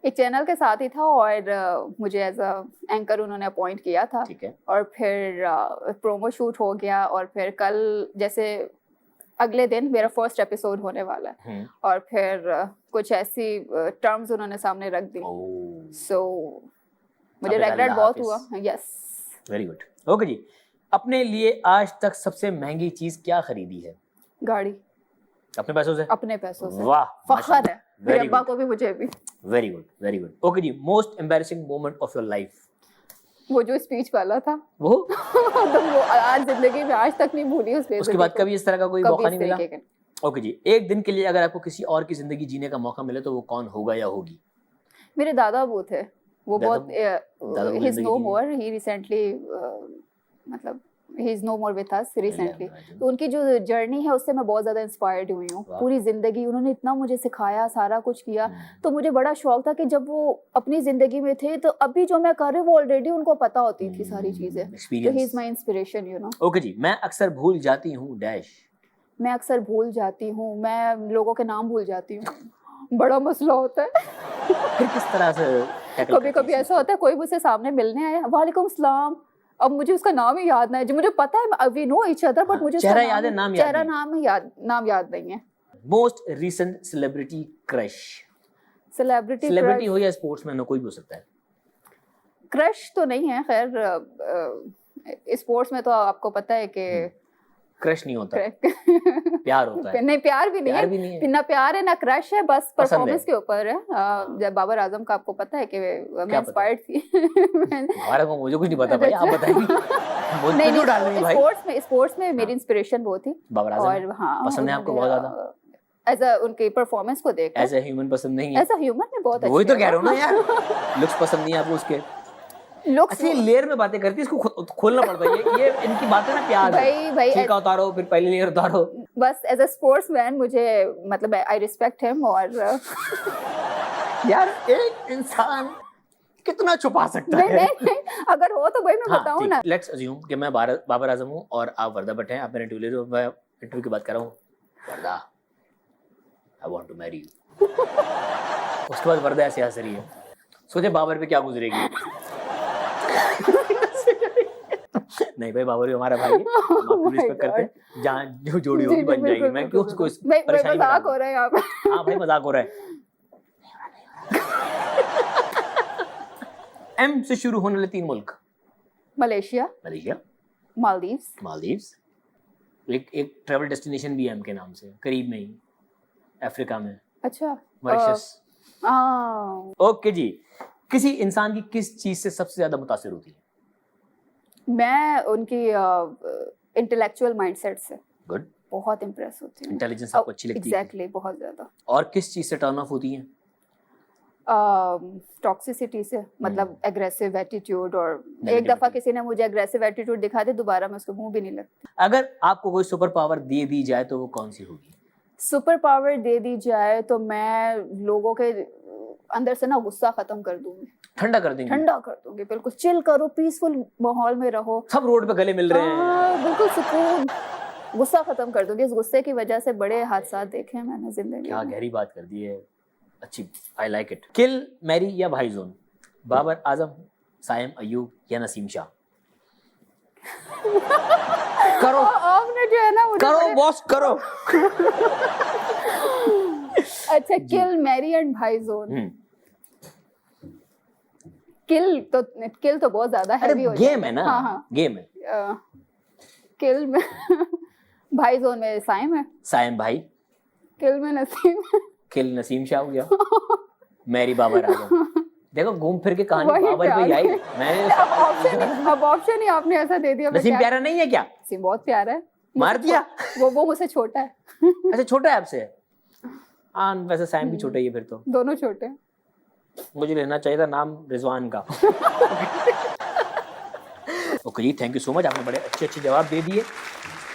Speaker 2: एक चैनल के साथ ही था, और मुझे एज अ एंकर उन्होंने अपॉइंट किया था।
Speaker 1: ठीक है।
Speaker 2: और फिर प्रोमो शूट हो गया, और फिर कल जैसे अगले दिन मेरा फर्स्ट एपिसोड होने वाला है, और फिर कुछ ऐसी टर्म्स उन्होंने सामने रख दी। सो मुझे रेगुलर बहुत हुआ। Yes,
Speaker 1: very good. ओके जी, अपने लिए आज तक सबसे महंगी चीज क्या खरीदी है?
Speaker 2: गाड़ी।
Speaker 1: अपने पैसों से?
Speaker 2: अपने पैसों से।
Speaker 1: वाह,
Speaker 2: फख्र है मेरे
Speaker 1: Very
Speaker 2: अब्बा
Speaker 1: good.
Speaker 2: को भी मुझे भी।
Speaker 1: Very good, very good. Okay ji, most embarrassing moment of your life?
Speaker 2: वो जो स्पीच वाला था
Speaker 1: वो
Speaker 2: तो वो आज जिंदगी में आज तक नहीं भूली उस
Speaker 1: उसके बाद कभी इस तरह का कोई
Speaker 2: कभी
Speaker 1: मौका
Speaker 2: इस
Speaker 1: नहीं मिला?
Speaker 2: तरीके के।
Speaker 1: ओके जी, एक दिन के लिए अगर आपको किसी और की जिंदगी जीने का मौका मिले तो वो कौन होगा या होगी?
Speaker 2: मेरे दादा वो थे, वो
Speaker 1: दादा-
Speaker 2: बहुत
Speaker 1: दादा को
Speaker 2: ही इज
Speaker 1: जिंदगी
Speaker 2: नो
Speaker 1: जी।
Speaker 2: मोर, ही रिसेंटली मतलब he is no more with us recently.
Speaker 1: imagine.
Speaker 2: तो उनकी जो जर्नी है उससे मैं बहुत ज्यादा इंस्पायर्ड हुई हूँ।
Speaker 1: वाह।
Speaker 2: पूरी जिंदगी उन्होंने इतना मुझे सिखाया, सारा कुछ किया।
Speaker 1: हम्म,
Speaker 2: तो मुझे बड़ा शौक था कि जब वो अपनी जिंदगी में थे तो अभी जो मैं कर रही हूँ वो ऑलरेडी उनको पता होती थी सारी चीजें। तो he
Speaker 1: experience.
Speaker 2: Is my inspiration you know.
Speaker 1: Okay जी, मैं अक्सर भूल जाती हूँ डैश।
Speaker 2: मैं अक्सर भूल जाती हूँ, मैं लोगों के नाम भूल जाती हूँ। बड़ा मसला होता है।
Speaker 1: फिर किस तरह से tackle
Speaker 2: कभी
Speaker 1: करती
Speaker 2: कभी
Speaker 1: हैं इस
Speaker 2: ऐसा होता है कोई मुझसे सामने मिलने आया, वालेकुम सलाम, अब मुझे उसका नाम ही याद नहीं है। जो मुझे पता है we know each other, but
Speaker 1: हाँ,
Speaker 2: मुझे उसका
Speaker 1: चेहरा याद है, नाम याद
Speaker 2: चेहरा
Speaker 1: नहीं।
Speaker 2: नाम याद नहीं है।
Speaker 1: Most recent celebrity crush?
Speaker 2: Celebrity
Speaker 1: celebrity हो या स्पोर्ट्समैन हो, कोई भी हो सकता है।
Speaker 2: क्रश तो नहीं है खैर, स्पोर्ट्स में तो आपको पता है कि
Speaker 1: क्रश नहीं होता,
Speaker 2: नहीं
Speaker 1: प्यार होता है।
Speaker 2: प्यार भी नहीं
Speaker 1: प्यार
Speaker 2: है,
Speaker 1: भी नहीं है।
Speaker 2: ना प्यार है ना क्रश है, बस
Speaker 1: पसंद
Speaker 2: परफॉर्मेंस
Speaker 1: है।
Speaker 2: के ऊपर है। जब बाबर आजम का आपको पता है कि मैं
Speaker 1: क्या पता?
Speaker 2: इंस्पायर्ड थी।
Speaker 1: हमारे को मुझे कुछ नहीं पता भाई, आप बताइए। मुझे
Speaker 2: नहीं
Speaker 1: क्यों डाल रही है भाई?
Speaker 2: स्पोर्ट्स में मेरी इंस्पिरेशन वो थी।
Speaker 1: बाबर आजम
Speaker 2: और हाँ,
Speaker 1: पसंद है आपको बहुत ज्यादा?
Speaker 2: एज अ उनकी परफॉर्मेंस को देख
Speaker 1: एज ए ह्यूमन पसंद नहीं है?
Speaker 2: एज अ ह्यूमन में बहुत
Speaker 1: वही
Speaker 2: अच्छी
Speaker 1: तो कह रहा हूँ ना यार, लुक्स पसंद नहीं है आपको उसके?
Speaker 2: लुक्स।
Speaker 1: अच्छा, ये लेयर में बातें करती है, इसको खोलना पड़ता है। ये इनकी बातें ना प्यार है।
Speaker 2: भाई
Speaker 1: ठीक है, उतारो, फिर पहली लेयर उतारो।
Speaker 2: बस एज अ स्पोर्ट्समैन मुझे मतलब आई रिस्पेक्ट हिम। और
Speaker 1: यार एक इंसान कितना छुपा सकता है?
Speaker 2: नहीं, अगर हो तो भाई मैं बताऊं ना।
Speaker 1: लेट्स अज्यूम कि मैं बाबर आजम हूँ और आप वर्दा भट्ट हैं, आप मेरे इंटरव्यू ले रहे हो, मैं इंटरव्यू की बात कर रहा हूँ। Warda, I want to marry you. उसके बाद वर्दा ऐसे हंस रही है, सोचे बाबर पे क्या गुजरेगी। नहीं भाई, बाबर भी हमारा भाई है, हम आपकी रिस्पेक्ट करते हैं। जहाँ जो जोड़ी होगी बन जाएगी, मैं क्यों उसको परेशानी में
Speaker 2: मजाक
Speaker 1: डालूं?
Speaker 2: हो रहा है यहाँ पे।
Speaker 1: हाँ भाई, मजाक हो रहा है। एम से शुरू होने वाले 3 मुल्क?
Speaker 2: Malaysia,
Speaker 1: Malaysia,
Speaker 2: Maldives.
Speaker 1: मालदीव्स। एक ट्रैवल डेस्टिनेशन भी है एम के नाम से, करीब में ही, अफ्रीका में,
Speaker 2: अच्छा,
Speaker 1: मॉरिशस।
Speaker 2: हाँ।
Speaker 1: ओके जी, किसी इंसान की किस चीज से सबसे ज्यादा मुतासिर होती है?
Speaker 2: मैं उनकी इंटेलेक्चुअल माइंडसेट से
Speaker 1: गुड।
Speaker 2: बहुत इम्प्रेस होती हूँ।
Speaker 1: इंटेलिजेंस आपको अच्छी लगती है?
Speaker 2: एग्जैक्टली, बहुत ज्यादा।
Speaker 1: और किस चीज से टर्न ऑफ होती है?
Speaker 2: टॉक्सिसिटी से, मतलब एग्रेसिव एटीट्यूड। और एक
Speaker 1: Negativity.
Speaker 2: दफा किसी ने मुझे एग्रेसिव एटीट्यूड दिखा दे, दोबारा मैं उसको मुंह भी नहीं लगती।
Speaker 1: अगर आपको कोई सुपर पावर दे दी जाए तो वो कौन सी होगी?
Speaker 2: सुपर पावर दे दी जाए तो मैं लोगों के अंदर से ना गुस्सा खत्म कर दूंगी,
Speaker 1: ठंडा कर देंगे?
Speaker 2: ठंडा कर दूंगी, बिल्कुल चिल करो, पीसफुल माहौल में रहो,
Speaker 1: सब रोड पे गले मिल रहे हैं।
Speaker 2: हाँ, बिल्कुल सुकून। गुस्सा खत्म कर दूंगी। इस गुस्से की वजह से बड़े हादसा देखे हैं मैंने जिंदगी
Speaker 1: क्या
Speaker 2: में।
Speaker 1: गहरी बात कर दी है, अच्छी, I like it. Kill, marry या भाई जोन? बाबर आजम, साइम अयूब या नसीम शाह? करो
Speaker 2: आपने जो है ना मुझे
Speaker 1: करो बॉस, करो।
Speaker 2: अच्छा, किल, मैरी एंड भाई जोन। किल तो बहुत ज्यादा
Speaker 1: अरे
Speaker 2: हैवी हो
Speaker 1: गेम है ना,
Speaker 2: हाँ हाँ,
Speaker 1: गेम है।
Speaker 2: किल में भाई जोन में साइम है,
Speaker 1: साइम भाई,
Speaker 2: किल में नसीम है।
Speaker 1: किल नसीम शाह हो गया, मैरी बाबर आजम। देखो घूम फिर के कहानी
Speaker 2: वही
Speaker 1: बाबर पे ही आई। मैंने
Speaker 2: अब ऑप्शन ही आपने ऐसा दे दिया। मैं
Speaker 1: नसीम
Speaker 2: क्या-
Speaker 1: प्यारा नहीं है क्या?
Speaker 2: नसीम बहुत प्यारा है।
Speaker 1: मार दिया?
Speaker 2: वो मुझसे छोटा है।
Speaker 1: अच्छा, छोटा है आपसे? हाँ, वैसे साइम भी छोटा ही है फिर तो।
Speaker 2: दोनों छोटे हैं।
Speaker 1: मुझे लेना चाहिए था नाम रिजवान का। ओके जी, थैंक यू सो मच, आपने बड़े अच्छे अच्छे जवाब दे दिए।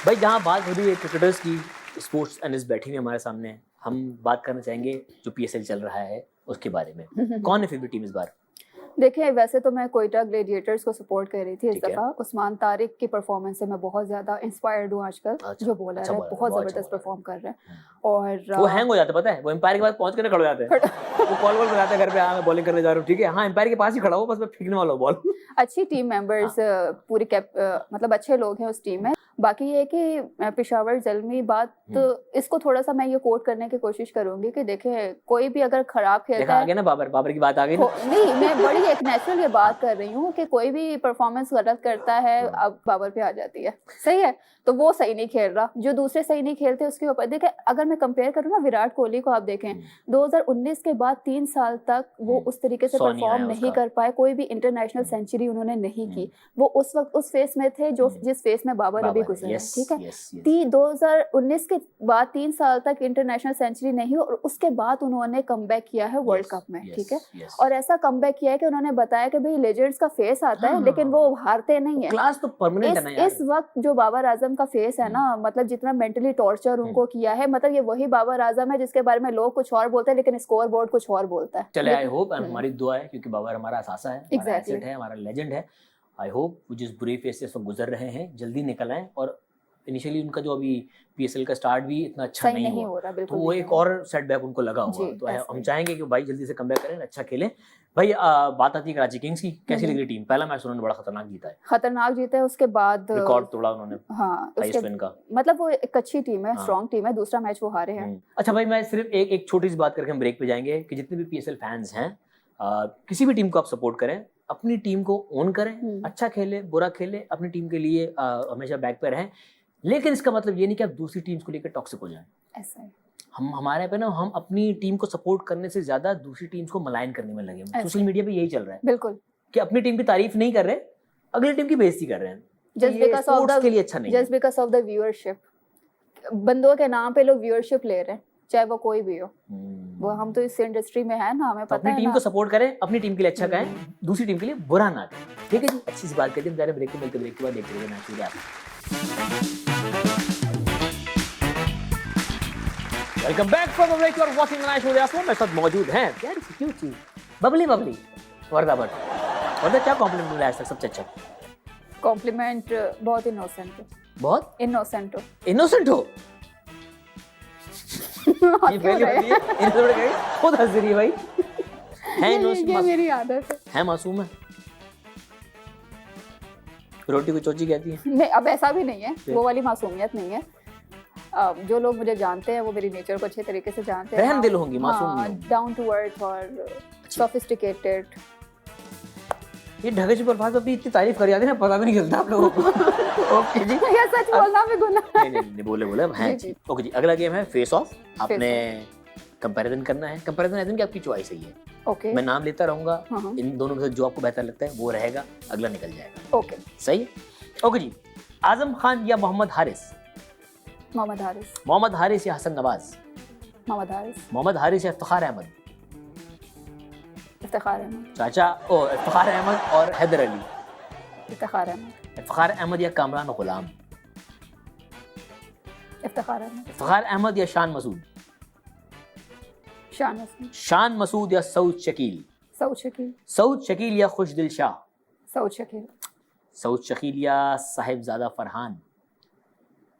Speaker 1: भाई जहाँ बात हो रही है क्रिकेटर्स की, स्पोर्ट्स एनालिस्ट बैठी हुई हमारे सामने, हम बात करना चाहेंगे जो PSL चल रहा है उसके बारे में। कौन है फेवरेट टीम इस बार?
Speaker 2: देखिए, वैसे तो मैं कोयटा ग्लेडिएटर्स को सपोर्ट कर रही थी इस
Speaker 1: ठीक है।
Speaker 2: दफा। उस्मान तारिक की परफॉर्मेंस से मैं बहुत ज्यादा इंस्पायर्ड हूँ आजकल।
Speaker 1: अच्छा,
Speaker 2: जो बॉलर
Speaker 1: अच्छा
Speaker 2: है
Speaker 1: bowler है,
Speaker 2: बहुत
Speaker 1: बहुत
Speaker 2: जबरदस्त
Speaker 1: अच्छा
Speaker 2: परफॉर्म कर रहे हैं। और
Speaker 1: वो हैंग हो जाता है, पता है, वो एम्पायर के पास पहुंच कर खड़े हो जाते हैं। वो कॉल बजाते हैं घर पे, हाँ मैं बॉलिंग करने जा रहा हूँ, ठीक है, हाँ एम्पायर के पास ही खड़ा हो, बस मैं फेंकने वाला हूँ बॉल।
Speaker 2: अच्छी टीम मेंबर्स, पूरी मतलब अच्छे लोग हैं उस टीम में। बाकी ये है कि पेशावर ज़ल्मी बात, तो इसको थोड़ा सा मैं ये कोट करने की कोशिश करूंगी कि देखें, कोई भी अगर खराब खेलता
Speaker 1: देखा आ
Speaker 2: है,
Speaker 1: गया ना, बाबर की बात आ गई ना।
Speaker 2: नहीं, मैं बड़ी एक नेचुरल ये बात कर रही हूँ कि कोई भी परफॉर्मेंस गलत करता है, अब बाबर पे आ जाती है, सही है। तो वो सही नहीं खेल रहा, जो दूसरे सही नहीं खेलते उसके ऊपर देखें। अगर मैं कंपेयर करूँ ना विराट कोहली को, आप देखें 2019 के बाद 3 साल तक वो उस तरीके से
Speaker 1: 100 नहीं
Speaker 2: परफॉर्म
Speaker 1: आया
Speaker 2: नहीं
Speaker 1: उसका।
Speaker 2: कर पाए, कोई भी इंटरनेशनल सेंचुरी उन्होंने नहीं की। वो उस वक्त उस फेस में थे जो जिस फेस में बाबर अभी गुजरे हैं, ठीक है। 2019 के बाद 3 साल तक इंटरनेशनल सेंचुरी नहीं हुई और उसके बाद उन्होंने कमबैक किया है वर्ल्ड कप में, ठीक है। और ऐसा कमबैक किया है कि उन्होंने बताया कि भाई लेजेंड्स का फेस आता है लेकिन वो हारते नहीं है।
Speaker 1: क्लास तो परमानेंट है ना यार।
Speaker 2: इस वक्त जो बाबर आजम का फेस है ना, मतलब जितना मेंटली टॉर्चर उनको किया है, मतलब ये वही बाबर आजम है जिसके बारे में लोग कुछ और बोलते हैं लेकिन स्कोर बोर्ड कुछ और बोलता है।
Speaker 1: चले, आई होप, हमारी दुआ है क्योंकि बाबर हमारा असासा है, हमारा
Speaker 2: Exactly.
Speaker 1: एसेट है, हमारा लेजेंड है। आई होप वो जिस बुरी फेस से सब गुजर रहे हैं जल्दी निकल आए। और इनिशियली उनका जो अभी पीएसएल का स्टार्ट भी इतना अच्छा
Speaker 2: सही नहीं हो रहा,
Speaker 1: तो
Speaker 2: बिल्कुल
Speaker 1: वो
Speaker 2: नहीं
Speaker 1: एक
Speaker 2: हो
Speaker 1: और सेटबैक उनको लगा हुआ।
Speaker 2: जी,
Speaker 1: तो
Speaker 2: ऐसे
Speaker 1: हम
Speaker 2: ही।
Speaker 1: चाहेंगे कि भाई जल्दी से कमबैक करें, अच्छा खेलें। भाई बात आती है कराची किंग्स की, कैसी लग रही टीम? पहला मैच उन्होंने बड़ा खतरनाक जीता है,
Speaker 2: खतरनाक जीते हैं, उसके बाद
Speaker 1: रिकॉर्ड तोड़ा उन्होंने
Speaker 2: हाँ
Speaker 1: हाईएस्ट
Speaker 2: उसके
Speaker 1: विन का।
Speaker 2: मतलब वो एक अच्छी टीम है,
Speaker 1: हाँ।
Speaker 2: स्ट्रॉन्ग टीम है। दूसरा मैच वो हारे हैं।
Speaker 1: अच्छा भाई, मैं सिर्फ एक छोटी सी बात करके हम ब्रेक पे जाएंगे कि जितने भी पीएसएल फैंस हैं, किसी भी टीम को आप सपोर्ट करें, अपनी टीम को ओन करें, अच्छा खेले बुरा खेले, अपनी टीम के लिए हमेशा बैक पे रहें। लेकिन इसका मतलब ये नहीं कि आप दूसरी टीम्स को लेकर टॉक्सिक हो जाएं।
Speaker 2: ऐसा है।
Speaker 1: हमारे पे ना, हम अपनी टीम को सपोर्ट करने से ज्यादा दूसरी टीम्स को मलाइन करने में लगे हैं। सोशल मीडिया पे यही चल रहा है
Speaker 2: बिल्कुल,
Speaker 1: कि अपनी टीम की तारीफ नहीं कर रहे, अगली टीम की बेइज्जती कर रहे हैं।
Speaker 2: जस्ट बिकॉज ऑफ
Speaker 1: स्पोर्ट्स के लिए अच्छा नहीं है।
Speaker 2: Just because of the viewership, बंदों के नाम पे लोग व्यूअरशिप ले रहे हैं, चाहे वो कोई भी हो। वो हम तो इस इंडस्ट्री में है ना, हमें
Speaker 1: तो
Speaker 2: पता
Speaker 1: अपनी
Speaker 2: है
Speaker 1: टीम
Speaker 2: ना।
Speaker 1: को सपोर्ट करें, अपनी टीम के लिए अच्छा कहें, दूसरी टीम के लिए बुरा ना कहें। ठीक है जी, अच्छी सी बात करते हैं। ब्रेक के मिलते ब्रेक के बाद देखते रहिए मैच को। Welcome back from the break. You are watching the match with Yasmeen. मेरे साथ मौजूद हैं यार क्यूट सी बबली वर्दा भट्ट। वर्दा, क्या कॉम्प्लीमेंट मिला आज तक सबसे अच्छा?
Speaker 2: कॉम्प्लीमेंट बहुत इनोसेंट हो,
Speaker 1: बहुत
Speaker 2: इनोसेंट हो।
Speaker 1: इनोसेंट हो। ये पहली बार ये इनोसेंट गई खुद हंस रही है भाई। है
Speaker 2: ये
Speaker 1: इनोसेंट,
Speaker 2: मेरी आदत
Speaker 1: है मासूम है। रोटी को चोची कहती है।
Speaker 2: नहीं, अब ऐसा भी नहीं है, वो वाली मासूमियत नहीं है। जो लोग मुझे जानते हैं वो मेरी नेचर को अच्छे तरीके से जानते हैं।
Speaker 1: रहम दिल होंगी, मासूम नहीं होंगी।
Speaker 2: डाउन टू अर्थ और सोफिस्टिकेटेड।
Speaker 1: ये ढगे छुपे अल्फाज पे इतनी तारीफ कर जाती है ना, पता भी नहीं चलता आप लोगों को। ओके जी,
Speaker 2: ये सच बोलना भी गुनाह है।
Speaker 1: नहीं बोले अब हैं
Speaker 2: जी,
Speaker 1: जी। ओके जी, अगला गेम है फेस ऑफ। आपने कंपैरिजन करना है। कंपैरिजन ऐसा नहीं कि आपकी चॉइस है ये,
Speaker 2: ओके
Speaker 1: मैं नाम लेता रहूंगा,
Speaker 2: हाँ।
Speaker 1: इन दोनों में से जो आपको बेहतर लगता है वो रहेगा, अगला निकल जाएगा।
Speaker 2: ओके,
Speaker 1: सही है? ओके जी, आजम खान या मोहम्मद हारिस?
Speaker 2: मोहम्मद हारिस।
Speaker 1: मोहम्मद हारिस या हसन नवाज?
Speaker 2: मोहम्मद हारिस।
Speaker 1: मोहम्मद हारिस या इफ्तिखार अहमद?
Speaker 2: इफ्तिखार अहमद।
Speaker 1: चाचा ओ इफ्तिखार अहमद और हैदर अली?
Speaker 2: इफ्तिखार अहमद।
Speaker 1: इफ्तिखार अहमद या कामरान गुलाम?
Speaker 2: इफ्तिखार अहमद।
Speaker 1: इफ्तिखार अहमद या शान मसूद?
Speaker 2: शान मसूद।
Speaker 1: शान मसूद या सऊद शकील?
Speaker 2: सऊद शकील।
Speaker 1: सऊद शकील या खुशदिल शाह?
Speaker 2: सऊद शकील।
Speaker 1: सऊद शकील या साहिबजादा फरहान?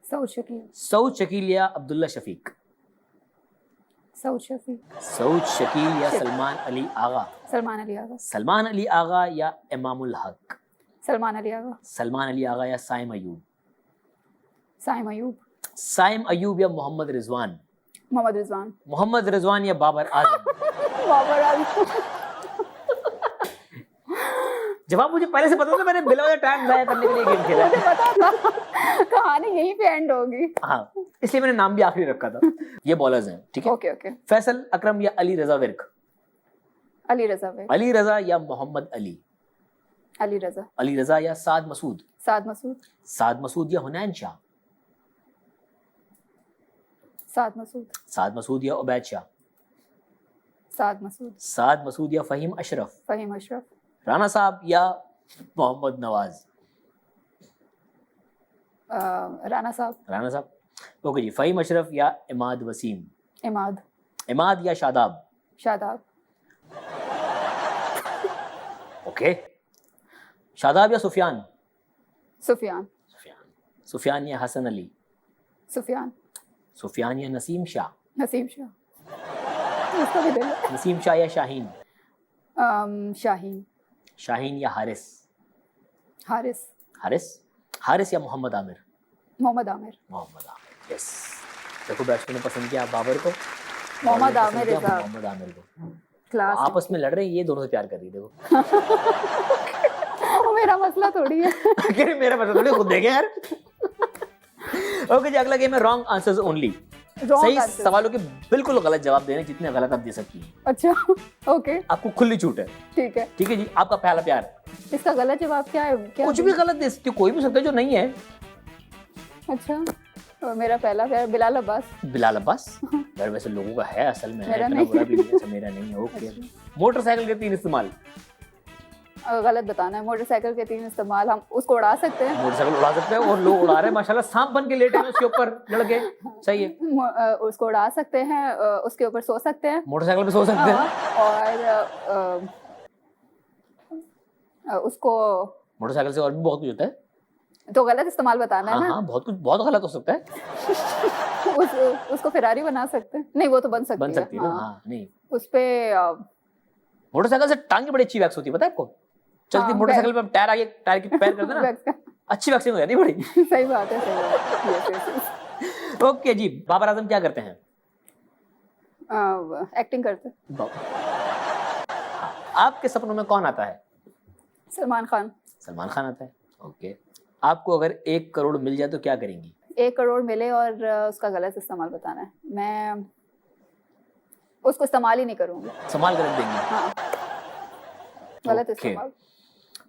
Speaker 2: सऊद शकील।
Speaker 1: सऊद शकील या अब्दुल्ला शफीक?
Speaker 2: सऊद शकील।
Speaker 1: सऊद शकील या सलमान अली आगा?
Speaker 2: सलमान अली आगा।
Speaker 1: सलमान अली आगा या इमामुल हक?
Speaker 2: सलमान अली आगा।
Speaker 1: सलमान अली आगा या साइम अयूब?
Speaker 2: साइम अयूब।
Speaker 1: साइम अयूब या मोहम्मद रिजवान?
Speaker 2: मोहम्मद रिजवान।
Speaker 1: मोहम्मद रिजवान या बाबर आजम?
Speaker 2: बाबर आजम।
Speaker 1: जवाब मुझे पहले से पता था, मैंने बिला वजह टाइम जाया करने के लिए गेम खेला।
Speaker 2: मुझे पता था कहानी यहीं पे एंड होगी।
Speaker 1: हाँ, इसलिए मैंने नाम भी आखिरी रखा था। ये बॉलर्स हैं, ठीक है?
Speaker 2: Okay okay.
Speaker 1: फैसल अकरम या अली रजा विर्क?
Speaker 2: अली रजा विर्क।
Speaker 1: अली रजा या मोहम्मद अली?
Speaker 2: अली रजा।
Speaker 1: अली रजा या साद मसूद?
Speaker 2: साद मसूद।
Speaker 1: साद मसूद या हुनैन शाह?
Speaker 2: साद मसूद।
Speaker 1: साद मसूद या उबैद शाह?
Speaker 2: साद मसूद।
Speaker 1: साद मसूद या फहीम अशरफ?
Speaker 2: फहीम अशरफ।
Speaker 1: राना साहब या मोहम्मद नवाज?
Speaker 2: राना साहब।
Speaker 1: राना साहब। ओके जी, फहीम अशरफ या इमाद वसीम?
Speaker 2: इमाद।
Speaker 1: इमाद या शादाब?
Speaker 2: शादाब।
Speaker 1: ओके। शादाब या सुफियान?
Speaker 2: सुफियान।
Speaker 1: सुफियान। सुफियान या हसन अली?
Speaker 2: सुफियान।
Speaker 1: सुफियान या नसीम शाह?
Speaker 2: नसीम शाह। उसका भी दिल है।
Speaker 1: नसीम शाह या शाहीन?
Speaker 2: शाहीन।
Speaker 1: शाहीन या हारिस?
Speaker 2: हारिस।
Speaker 1: हारिस। हारिस या मोहम्मद आमिर?
Speaker 2: मोहम्मद आमिर।
Speaker 1: मोहम्मद आमिर, यस। देखो बैट्समैन ने पसंद किया बाबर को,
Speaker 2: मोहम्मद
Speaker 1: बॉलर ने
Speaker 2: आमिर
Speaker 1: पसंद किया
Speaker 2: इज़
Speaker 1: मोहम्मद आमिर को।
Speaker 2: क्लास।
Speaker 1: आपस में लड़ रहे हैं, ये दोनों से प्यार कर रही है। देखो
Speaker 2: वो मेरा मसला थोड़ी है।
Speaker 1: मेरा पता थोड़ी, खुद देखे यार। ओके जी, अगला गेम है रॉन्ग आंसर्स ओनली। सही सवालों के बिल्कुल गलत जवाब देने जितने गलत आप दे सकती हैं।
Speaker 2: अच्छा ओके
Speaker 1: आपको खुली छूट है।
Speaker 2: ठीक है।
Speaker 1: ठीक है जी, आपका पहला प्यार।
Speaker 2: इसका गलत जवाब क्या है? क्या
Speaker 1: कुछ भी गलत दे सकती हो, कोई भी सकता है जो नहीं है।
Speaker 2: अच्छा, तो मेरा पहला प्यार बिलाल अब्बास।
Speaker 1: बिलाल अब्बास यार वैसे लोगों का है असल में,
Speaker 2: मेरा
Speaker 1: इतना
Speaker 2: नहीं।
Speaker 1: बुरा भी नहीं है। अच्छा, मेरा नहीं है। ओके। मोटरसाइकिल के 3 इस्तेमाल।
Speaker 2: गलत बताना है। मोटरसाइकिल के 3 इस्तेमाल, हम उसको उड़ा सकते हैं।
Speaker 1: मोटरसाइकिल उड़ा सकते हैं और लोग उड़ा रहे हैं माशाल्लाह, सांप बन के लेटे हैं उसके ऊपर लड़के। सही है।
Speaker 2: उसको उड़ा सकते हैं, उसके ऊपर सो सकते हैं,
Speaker 1: मोटरसाइकिल पे सो सकते हैं।
Speaker 2: और उसको
Speaker 1: मोटरसाइकिल से और भी बहुत कुछ होता है।
Speaker 2: तो गलत इस्तेमाल बताना है
Speaker 1: हाँ
Speaker 2: ना।
Speaker 1: हाँ, बहुत कुछ बहुत गलत हो सकता है।
Speaker 2: उसको फेरारी बना सकते हैं। नहीं, वो तो बन सकती
Speaker 1: है ना। हाँ नहीं,
Speaker 2: उस पे
Speaker 1: मोटरसाइकिल से टांग की बड़ी अच्छी वैक्स होती है, पता है आपको? चलती मोटरसाइकिल पे टायर आगे, टायर की पैर करते हैं ना, अच्छी वैक्सिंग हो जाती है बड़ी।
Speaker 2: सही बात है, सही बात है।
Speaker 1: ओके जी, बाबर आजम क्या करते हैं?
Speaker 2: एक्टिंग करते।
Speaker 1: आपके सपनों में कौन आता है?
Speaker 2: सलमान खान।
Speaker 1: सलमान खान आता है। ओके। आपको अगर 1 करोड़ मिल जाए तो क्या करेंगी?
Speaker 2: 1 करोड़ मिले और उसका गलत इस्तेमाल बताना है। मैं उसको इस्तेमाल ही नहीं करूंगी।
Speaker 1: संभाल कर रख देंगी।
Speaker 2: हाँ, गलत इस्तेमाल।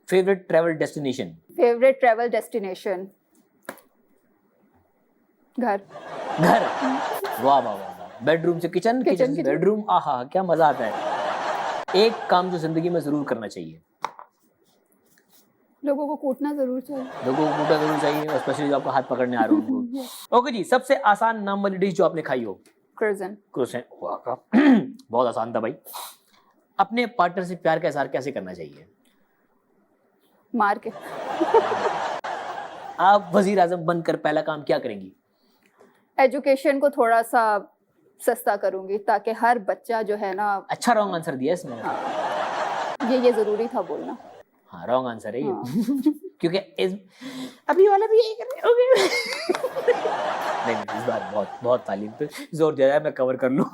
Speaker 1: Favourite travel destination?
Speaker 2: Favourite travel destination घर।
Speaker 1: घर। वाह वाह वाह। बेडरूम से किचन, किचन से बेडरूम। आहा, क्या मजा आता है। एक काम जो जिंदगी में जरूर करना चाहिए?
Speaker 2: लोगों को कूटना जरूर चाहिए।
Speaker 1: लोगों को कूटना जरूर चाहिए, और स्पेशली जो आपको हाथ पकड़ने आ रहे हो उनको। ओके जी, सबसे आसान नाम वाली डिश जो आपने खाई हो?
Speaker 2: क्रोजन।
Speaker 1: क्रोसेंट। बहुत आसान था भाई। अपने पार्टनर से प्यार का इजहार कैसे करना चाहिए?
Speaker 2: मार के।
Speaker 1: आप वजीर आजम बनकर पहला काम क्या करेंगी?
Speaker 2: एजुकेशन को थोड़ा सा सस्ता करूंगी ताकि हर बच्चा जो है ना।
Speaker 1: अच्छा रॉन्ग आंसर दिया इसमें।
Speaker 2: हाँ, ये जरूरी था बोलना।
Speaker 1: हाँ, रॉन्ग आंसर है ये।
Speaker 2: हाँ।
Speaker 1: क्योंकि अभी वाला भी यही कर रहे होंगे। नहीं, इस बार बहुत बहुत तालीम पे जोर दिया है, मैं कवर कर लूँ।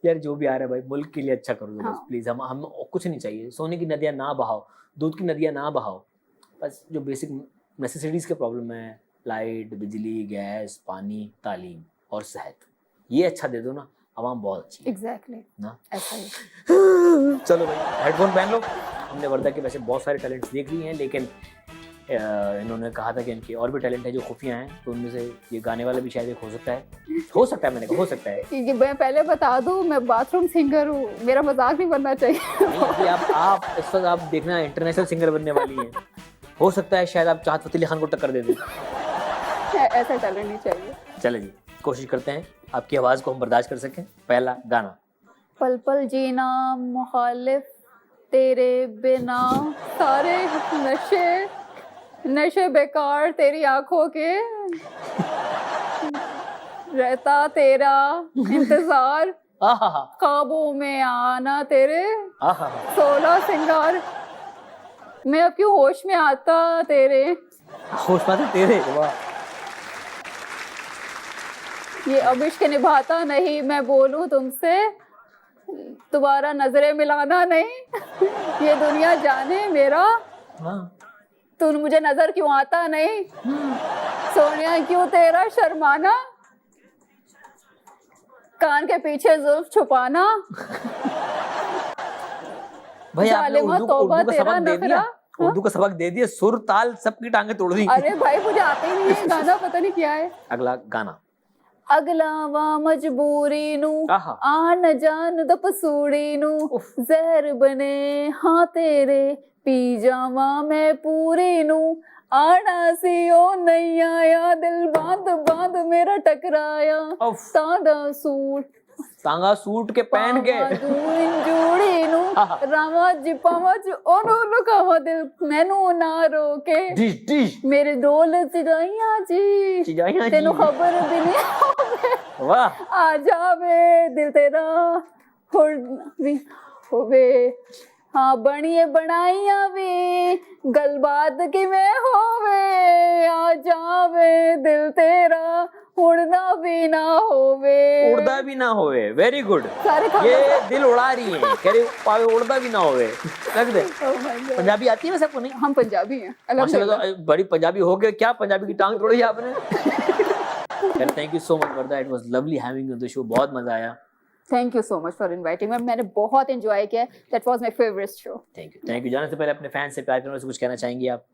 Speaker 1: यार जो भी आ रहा है भाई, मुल्क के लिए अच्छा करो बस।
Speaker 2: हाँ।
Speaker 1: प्लीज, हम कुछ नहीं चाहिए। सोने की नदियां ना बहाओ, दूध की नदियां ना बहाओ, बस जो बेसिक नेसेसिटीज के प्रॉब्लम है, लाइट, बिजली, गैस, पानी, तालीम और सेहत, ये अच्छा दे दो ना, आवाम बहुत अच्छी है।
Speaker 2: एग्जैक्टली
Speaker 1: ना,
Speaker 2: ऐसा ही।
Speaker 1: चलो भाई, हेडफोन पहन लो। हमने वर्दा के वैसे बहुत सारे टैलेंट्स देख लिए हैं, लेकिन इन्होंने कहा था कि इनके और भी टैलेंट है जो खुफिया हैं, तो उनमें से ये गाने वाला भी शायद एक हो सकता है। मैंने कहा हो सकता है।
Speaker 2: ये मैं पहले बता दूं, मैं बाथरूम सिंगर हूँ, मेरा मजाक नहीं बनना चाहिए।
Speaker 1: नहीं, अभी आप इस वक्त आप देखना इंटरनेशनल सिंगर बनने वाली हैं। हो सकता है शायद आप चाहत फतेह अली खान को टक्कर दे दें।
Speaker 2: ऐसा टैलेंट नहीं चाहिए।
Speaker 1: चले जी, कोशिश करते हैं आपकी आवाज को हम बर्दाश्त कर सकें। पहला गाना।
Speaker 2: पल पल जीना मुखालिफ तेरे बिना, सारे नशे बेकार तेरी आंखों के, रहता तेरा इंतजार,
Speaker 1: आहा,
Speaker 2: काबू में आना तेरे,
Speaker 1: आहा,
Speaker 2: 16 सिंगार, मैं अब क्यों होश में आता तेरे।
Speaker 1: होश में आते तेरे। वाह।
Speaker 2: ये अब इश्क निभाता नहीं, मैं बोलूं तुमसे दोबारा नजरें मिलाना नहीं। ये दुनिया जाने मेरा,
Speaker 1: हाँ।
Speaker 2: तू मुझे नजर क्यों आता नहीं, सोनिया क्यों तेरा शर्माना, कान के पीछे जुल्फ छुपाना,
Speaker 1: भाई आपने उर्दू का सबक दे दिया।
Speaker 2: हाँ?
Speaker 1: उर्दू का सबक दे दिया, सुर ताल सबकी टांगे तोड़ दी।
Speaker 2: अरे भाई मुझे आते ही नहीं है गाना, पता नहीं क्या है।
Speaker 1: अगला गाना।
Speaker 2: अगलावा मजबूरी नू
Speaker 1: आहा।
Speaker 2: आन जान द पसूड़ी नू, जहर बने हाँ तेरे पी जावा मैं पूरी नू, आना सी ओ नहीं आया दिल बांध बांध मेरा टकराया,
Speaker 1: तांगा सूट के पहन के
Speaker 2: जूड़ी नू रामा जी पावज ओनो लुकावा दिल मैनू ना रोके,
Speaker 1: डिश डिश
Speaker 2: मेरे डोल चिड़ैया जी तेनू खबर भी नहीं होवे,
Speaker 1: वाह,
Speaker 2: आ जावे दिल तेरा होवे, हाँ बनिए बनाइया भी गलबात किवें होवे, आ जावे दिल तेरा उड़ना भी ना होवे,
Speaker 1: उड़दा भी ना होवे, वेरी गुड।
Speaker 2: सारे खबर
Speaker 1: ये दिल उड़ा रही है, कह रही पावे उड़दा भी ना होवे, रख दे।
Speaker 2: Oh my God.
Speaker 1: पंजाबी आती है वैसे आपको? नहीं
Speaker 2: हम पंजाबी हैं
Speaker 1: माशाल्लाह,
Speaker 2: अल्हम्दुलिल्लाह।
Speaker 1: तो बड़ी पंजाबी हो गए क्या, पंजाबी की टांग तोड़ी आपने। Thank you so much Warda, it was lovely having you on the show, बहुत मजा आया।
Speaker 2: Thank you so much for inviting me, मैंने बहुत एंजॉय किया, that was my favourite show.
Speaker 1: Thank you. जाने से पहले अपने फैन से, प्यार करने से कुछ कहना चाहेंगी आप?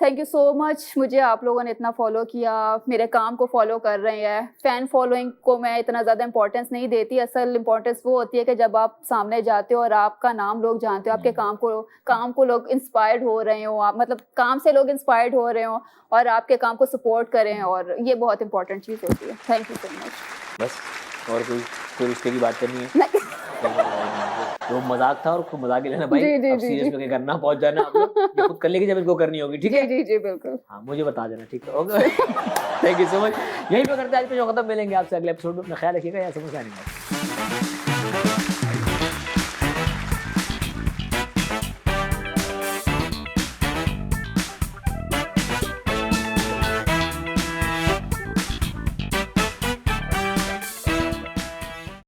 Speaker 2: थैंक यू सो मच, मुझे आप लोगों ने इतना फॉलो किया, मेरे काम को फॉलो कर रहे हैं। फैन फॉलोइंग को मैं इतना ज़्यादा इंपॉर्टेंस नहीं देती, असल इंपॉर्टेंस वो होती है कि जब आप सामने जाते हो और आपका नाम लोग जानते हो, आपके काम को लोग इंस्पायर्ड हो रहे हो, आप मतलब काम से लोग इंस्पायर्ड हो रहे हो और आपके काम को सपोर्ट करें, और ये बहुत इंपॉर्टेंट चीज़ होती है। Thank you so much.
Speaker 1: बस और कोई रिश्ते की बात करनी है?
Speaker 2: नहीं,
Speaker 1: तो मजाक था, और खूब मजाक ही लेना भाई।
Speaker 2: जी, जी,
Speaker 1: अब
Speaker 2: जी,
Speaker 1: सीरियस
Speaker 2: जी।
Speaker 1: होके करना, पहुंच जाना आप लोग, ये खुद कर लेगी जब इनको करनी होगी, ठीक है?
Speaker 2: जी जी बिल्कुल।
Speaker 1: हाँ मुझे बता देना, ठीक है? Okay thank you so much. यहीं पे करते हैं आज का जो खत्म, मिलेंगे आपसे अगले एपिसोड में। अपना ख्याल रखिएगा, या समझ आएंगे।